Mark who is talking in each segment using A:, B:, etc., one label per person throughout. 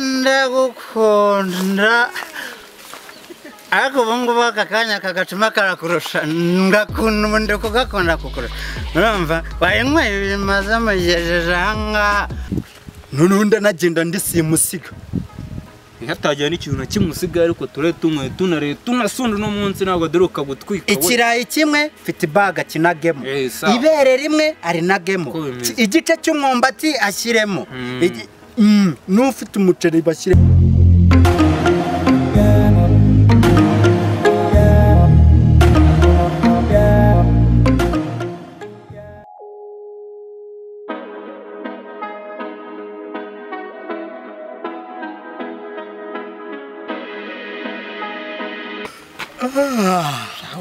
A: ndagukunda ariko bungu bakakanya kagatuma karakurusha ngakunda umuntu kugakunda kukurusha urumva wayinywe bimaze amajeje hanga nununda nagenda ndisimusiga
B: hatagiye n'ikintu na kimwe usigaye ariko ture tumwe tunare tunasunda no munsi ntabwo deruka gutwika
A: ikirayi kimwe fite baga kinagemo ibere rimwe ari nagemo igice cy'umwombati ashyiremo n'ufite umuceri bashyiremo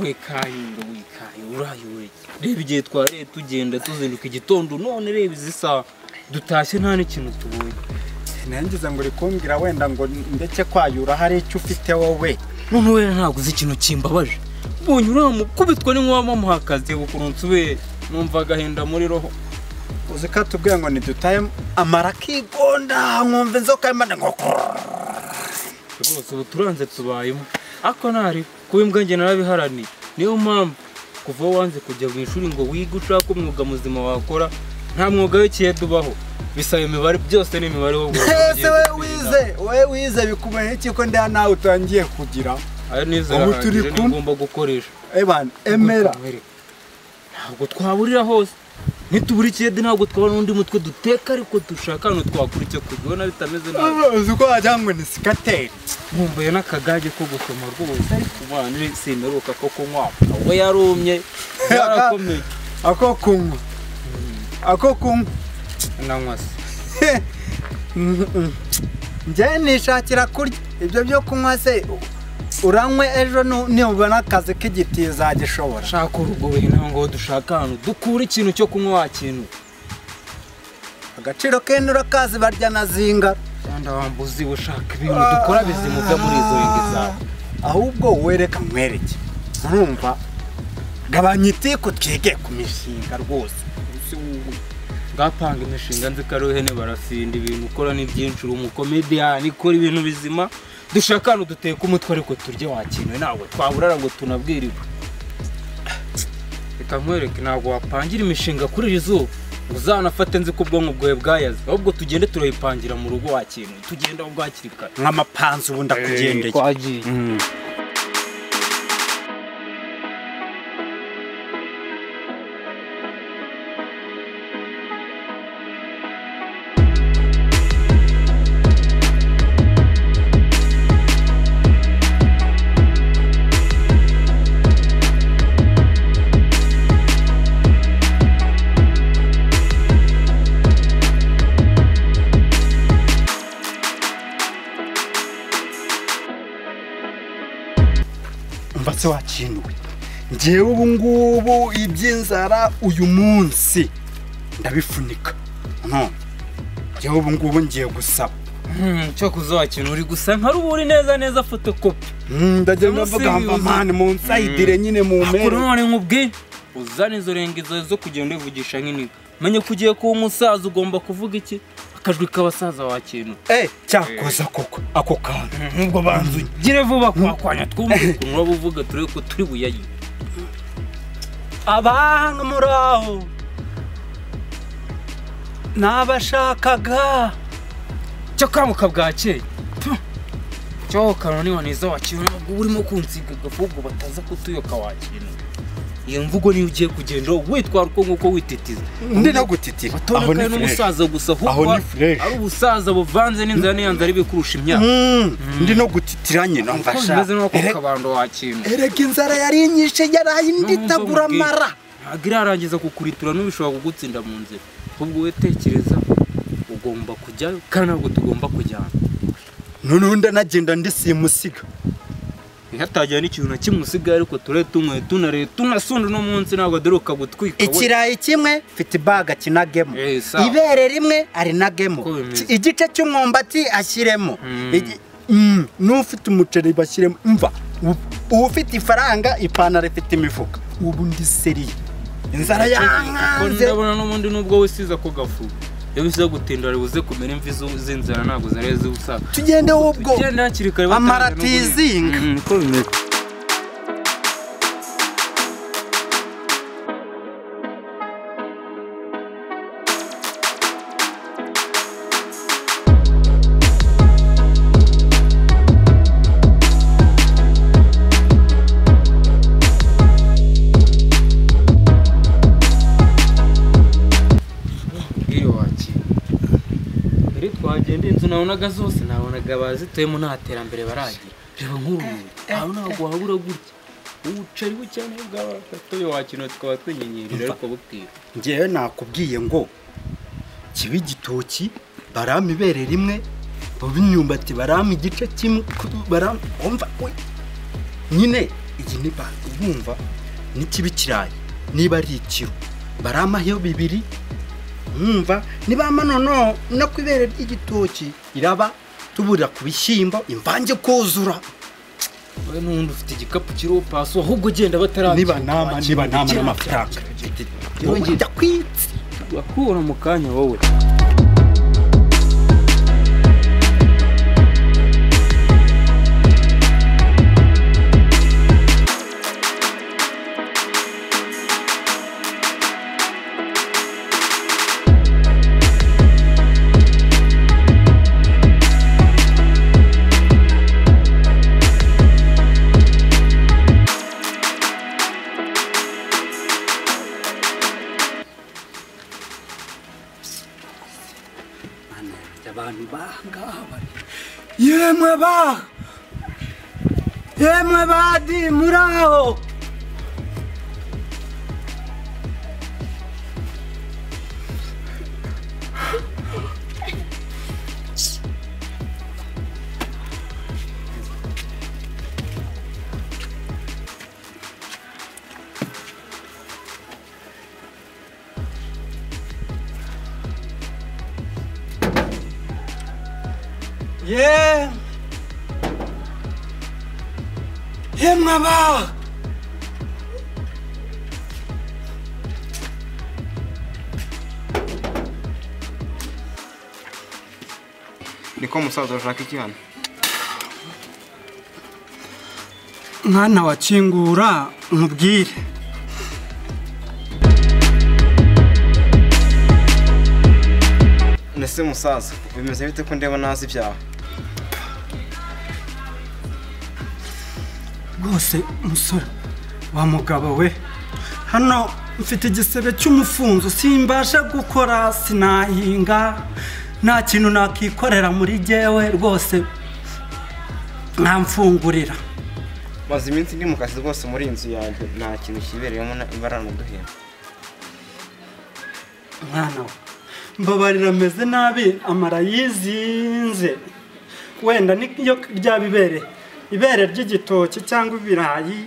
B: wikaye urayoye reba igihe twari tugenda tuzinduka igitondo none reba izisa dutashye nta n'ikintu tubonye
A: nangize ngo rikumbwira wenda ngo ndeke kwayura hari icyo ufite wowe
B: none we ntabwo uzi ikintu kimbabaje mbonye uramukubitwa n'inkuba muhakazi gukurunsube numva agahinda muri roho
A: uzi ko atubwiye ngo nidutaye amara kigonda nkumva inzoka y'imana ngo
B: rwose ubu turanze tubayemo ako nari kuba imbwa nge narabiharaniye niyo mpamvu kuva wanze kujya mu ishuri ngo wige ushaka umwuga muzima wakora nta mwuga w'ikihe tubaho bisaba imibare byose n'imibare wo
A: ese we wize bikumenya iki ko nda nawe utangiye kugira
B: ayo nizera turi ngomba gukoresha
A: ebana emera
B: ntabwo twaburira hose nitubura ikiyede ntabwo twabona undi mutwe duteka ariko dushaka hano twakura icyo kubona bitameze neza
A: uzi ko wajyanywe ni sikateri
B: nkumbuye n'akagage ko gusoma rwose ariko umwana simeruka ko kunywa ahubwo yarumye yarakomeye
A: ako kunywa
B: nanywa se
A: njye nishakira kurya ibyo byo kunywa se uranywe ejo nubona akazi k'igiti zagishobora
B: shaka urugobe ntabwo dushaka hano dukura ikintu cyo kunywa wakintu
A: agaciro k'indi urakazi barya na zinga
B: kandi wambuzi ushaka ibintu dukora bizimuga muri izo ringi zawe
A: ahubwo wereka nkwereke urumva gabanya itiko twige ku mishinga rwose
B: ngapanga imishinga nzi ko ari ihene barafinda ibintu ukora ni byinshi uri umukomediyani ikora ibintu bizima dushaka hano duteka umutwe ariko turye wakinwe ntabwo twaburara ngo tunabwirirwe reka nkwereke ntabwo wapangira imishinga kuri iri zuba uzanafate nzi ko ubwonko bwawe bwayaze ahubwo tugende turayipangira mu rugo wakinwe tugenda ahubwo hakiri kare
A: nk'amapanzu ubundi akugendeye
B: twagiye
A: mbatse wakinwe ngewe ubu ngubu iby'inzara uyu munsi ndabifunika ngewe ubu ngubu ngiye gusaba
B: cyo kuzakinwa uri gusa nka ruburi neza fotokopi
A: ndagenda mvuga mva mani mu nsayidire nyine mu mpera
B: none nkubwi uzana izo rengezo zo kugenda uvugisha nk'iniga menye kugiye kuba umusaza ugomba kuvuga iki akajwi k'abasaza wakintu
A: cyakoza koko ako kantu nk'ubwo banzuye
B: gire vuba kwakwanya twumve uvuga turebe ko turi buyayi
A: abantu muraho nabashakaga
B: cyo kamuka bwakeye cyo kanoni waniza wakintu nabwo urimo kunsiga gafugo bataza kutuyoka wakintu iyo mvugo niyo ugiye kugenda witwara uko nguko wititiza
A: ndi no gutitira
B: aho ni n'umusaza gusa
A: aho ni fresh
B: ari ubusaza buvanze n'inzara niyanza ari bikurusha imyaka
A: ndi no gutitira nyine mfasha
B: meze no kabando wakintu
A: erega inzara yari inyishe yaraye nditagura mara
B: agirarangiza kukuritura n'ubishobora kugutsinda mu nzira ubwo wetekereza ugomba kujyayo kandi ntabwo tugomba kujyana
A: none nagenda ndisimusiga
B: hatagiye n'ikintu na kimwe usigaye ariko ture tumwe tunare tunasunda no munsi ntabwo deruka gutwika
A: ikirayi kimwe fite baga kinagemo ibere rimwe ari nagemo igice cy'umwombati ashyiremo n'ufite umuceri bashyiremo mva ufite ifaranga ipantaro ifite imifuka ubu ndi seriye inzara yankanze
B: ndabona n'ubundi nubwo wisiza ko gafu iyo biza gutinda buze kumera imvi z'inzara ntabwo zareze usaka
A: tugende ubwo
B: tugende hakiri kare
A: amaratizinga
B: niko bimeze twagenda inzu nabonaga zose nabonaga bazituyemo nta terambere baragira reba nk'urumuntu aho ntabwo wabura gutya ubucari bucyane bw'abatobe wakino tukaba twenyenyerera ariko bukira
A: ngewe nakubwiye ngo kiba igitoki barama ibere rimwe b'imyumbati barama igice kimwe umva nyine iyi ni bumva n'ikibi kirayi niba ari ikiro baramaho bibiri mwumva nibama nono no kwibere ry'igitoki iraba tubura ku bishyimbo imvange kozura
B: we n'undi ufite igikapu kiriho paso ahubwo genda bataragira
A: niba nama n'amafaranga yongera kwitsa
B: bakura mu kanya wowe
A: abantu bahangaba yemwe badi muraho mwaba
C: niko musaza ushaka iki hano
A: mwana wakingura nkubwire
C: nese musaza bimeze bite ko ndeba nazi ibyaha
A: rwose musore wa mugabo we hano mfite igisebe cy'umufunzo simbasha gukora sinahinga nta kintu nakikorera muri jyewe rwose ntamfungurira
C: maze iminsi ndi mu kazi rwose muri inzu yanjye nta kintu kibereyemo imbaraga duhera
A: mwana we mbabarira ameze nabi amara yizinze wenda niyo ryabibere ibere ry'igitoki cyangwa ibirayi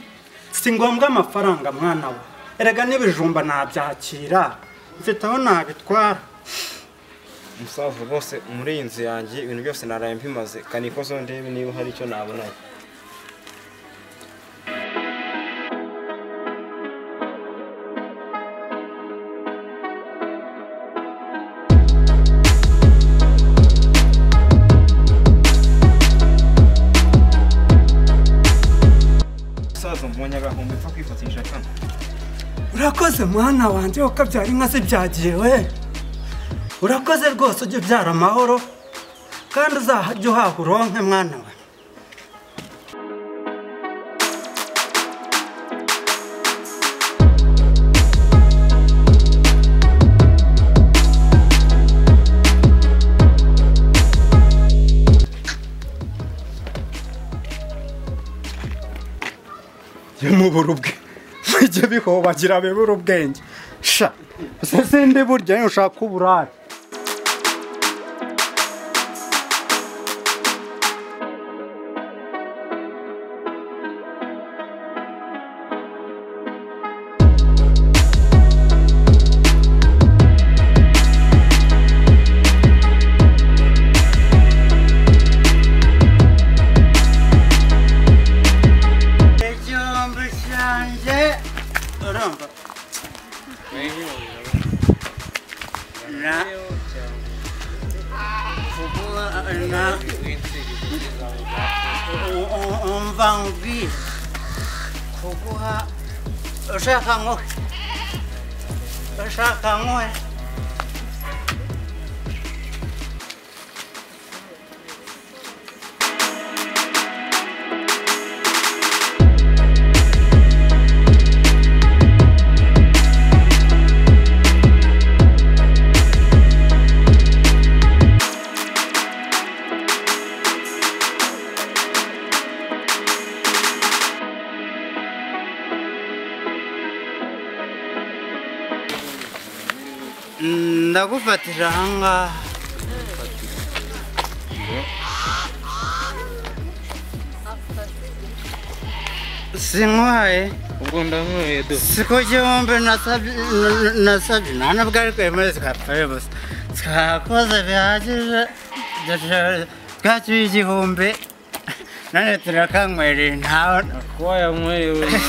A: si ngombwa amafaranga mwana we erega n'ibijumba nabyakira mfite aho nabitwara
C: musaza rwose muri iyi nzu yanjye ibintu byose naraye mbimaze kanikozo ndebe niba hari icyo nabona
A: urakoze mwana wanjye ukabyara inka zibyagiye we urakoze rwose ujye ubyara amahoro kandi uzajya uhaha uronke mwana we yamubura ubwe bijye bihobagira bibura ubwenge sha sindi burya niyo ushaka uburare Nah. umva nkubwire kuguha ushaka nkohe ndagufatira ahangaha sinkwaye
B: ubwo ndanyweye do
A: siko igihumbi nasabye nta nubwo ari kwemera twapfaye gusa twakoze bihagije twacyuye igihumbi none turakanywereye ntawe
B: kuba yanywereye ugeze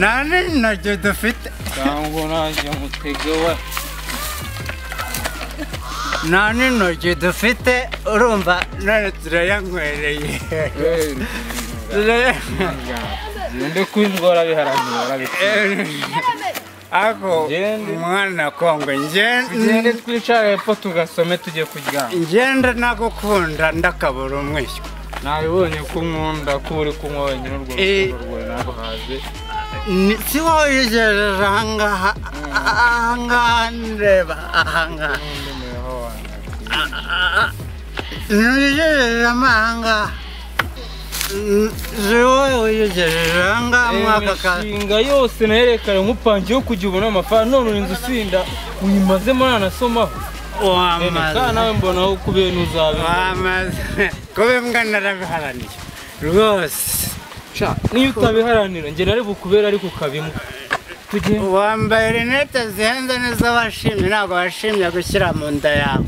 A: nane nacyo dufite
B: cyangwa najya mutege we
A: nane nacyo dufite urumva none turayanywereye
B: ndi kwindwara biharanira
A: ako umwana kongwe
B: ngende twicare hepfo tugasome tujye kuryama
A: ngenda nagukunda ndakabura umwishywa
B: nabibonye ko nkunda ko uri kunywa wenyine urwo rukundo rwawe ntabwo haze
A: si wowe wigejeje ahangaha ndeba ahangaha ntiwigejeje ahangaha si wowe wigejeje ahangaha mwaka
B: imishinga yose nayerekanye nk'upangiye kujya ubona amafaranga none urinze usinda uyimazemo nanasomaho
A: wamaze
B: nawe mbona aho kubera ntuzabe
A: wamaze kuba imbwa narabiharaniye rwose
B: niyo utabiharanira njye nari bukubera ariko ukabimwe
A: wambaye rinete zihenze neza washimye ntabwo washimye gushyira mu nda yawe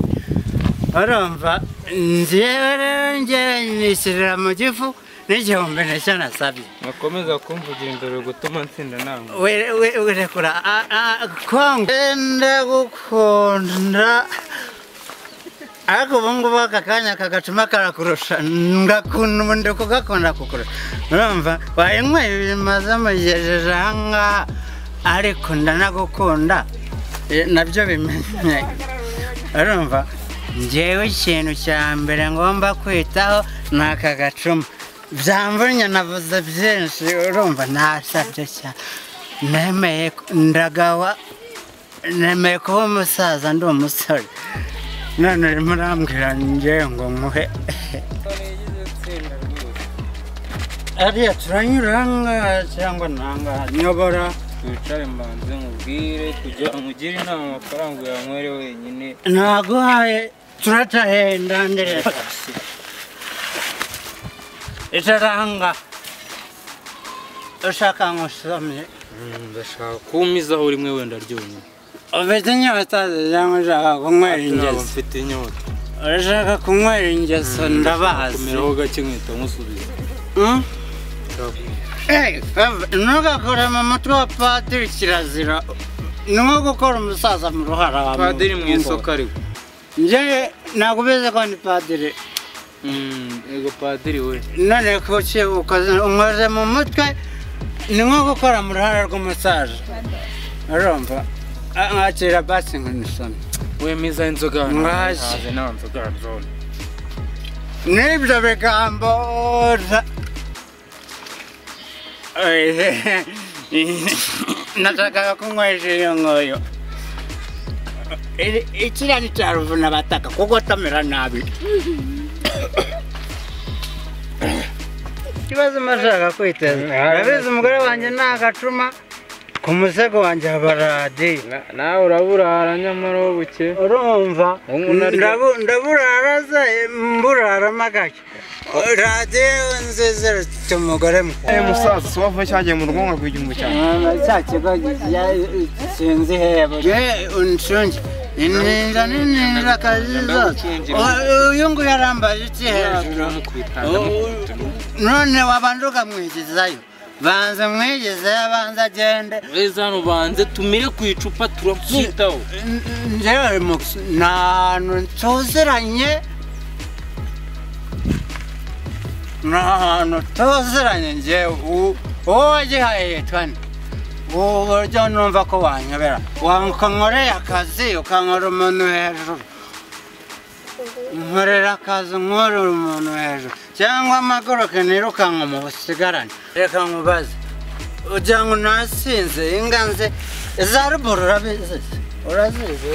A: urumva njyewe rero njyewe nishyirira mu gifu n'igihumbi nicyo nasabye
B: nakomeza kumvugira imbere gutuma nsinda nawe
A: wirekura kongo ndagukunda ariko ubu ngubu aka kanya aka gacuma karakurusha ngakunda ubu ndi kugakunda kukurusha urumva wayinyweye bimaze mugejeje ahangaha ariko ndanagukunda nabyo bimenye urumva njyewe ikintu cya mbere ngomba kwitaho ni aka gacuma byamvunye navuze byinshi urumva nasabye cyane nemeye ndagawa nemeye kuba umusaza ndi umusore none urimo urambwira njyewe ngo nkuhe ariya turanyura ahangaha cyangwa ntangaha nyobora
B: twicare mbanze nkubwire kugira nkugire inama amafaranga uyanywere wenyine
A: naguhaye turacahenda ndereza icara ahangaha ushaka nkusomye
B: ndashaka kumizaho rimwe wenda ryonyine
A: ufite inyota cyangwa ushaka kunywera ingeso
B: mfite inyota
A: urashaka kunywera ingeso ndabazi
B: kumeraho gake nkita nkusubiza
A: ntugakore mu mutwe wa padiri kirazira ni nko gukora umusaza mu ruhara wa
B: padiri mu isoko ariko
A: njyewe ntabwo ubizi ko ni padiri
B: yego padiri we
A: none kuki unkoze mu mutwe ni nko gukora mu ruhara rw'umusaza urumva nkakira basi nkanisoma
B: wemiza inzoga
A: nkaje
B: nta nzoga zone
A: n'ibyo bigambo natakaga kunywesha iyo ngoyo ikiriya ni cya ruvuna bataka kuko tamera nabi ikibazo mashaka kwiteza urabizi umugore wanjye ni agacuma ku musego wanjye haba radiyo
B: nawe uraburara nyamara buke
A: urumva ndaburara ze mburaramo gake radiyo nziza ifite umugore mwe
C: musaza si wavuye cyagiye mu rugo nka igihumbi cyane
A: cya kigo sinzi hebo unshunge ninja akazi zose uyu nguyu arambaje iki hejuru none wabanje ukamwigizayo banza mwigizeyo abanza agende
B: weza hano banze tumire ku icupa turamwitaho
A: njyewe nta hantu tuziranye n'ahantu tuziranye njyewe wowe wagihaye yitwa nde uburyo numva ko wanyobera wankoreye akazi ukankora umuntu hejuru nkorera akazi nkorera umuntu hejuru cyangwa amagoroke nirukanka mu busigarane reka nkubaze ugira ngo nasinze inganze za ruguru urazizi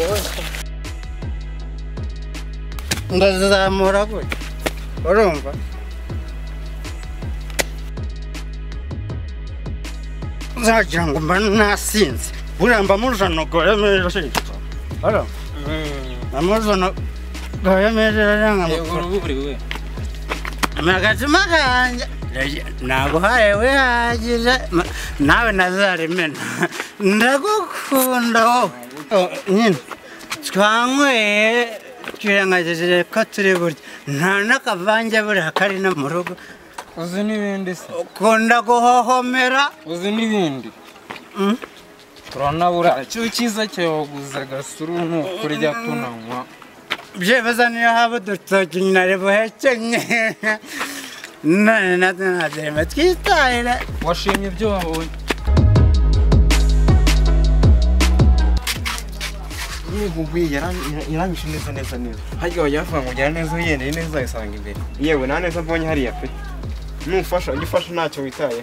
A: ndazamura gutya urumva uzagira ngo mba nasinze buriya mba mujanogoye meje amujanogoye meje
B: yego
A: magatima kanje naguhaye wihagije nawe nazarimena ndagukunda wowe nyine twanyweye twirengagije ko turi burya nta n'akavange buriya kari no mu rugo
B: uzi n'ibindi se
A: ukunda guhohomera
B: uzi n'ibindi turanabura icyo cyiza cyawaguze agasuru ni ukurya tunanywa
A: byibuze niyo haba udutoki nari buhekenye none natwe ntaderema twitahire
B: washimye ibyo wabonye
C: yaranyishe neza harya wajya bavuga ngo ujyana neza ugendeye neza uzayisanga imbere yewe nta neza mbonye hariya pe nufasha ujya ufasha ntacyo witaye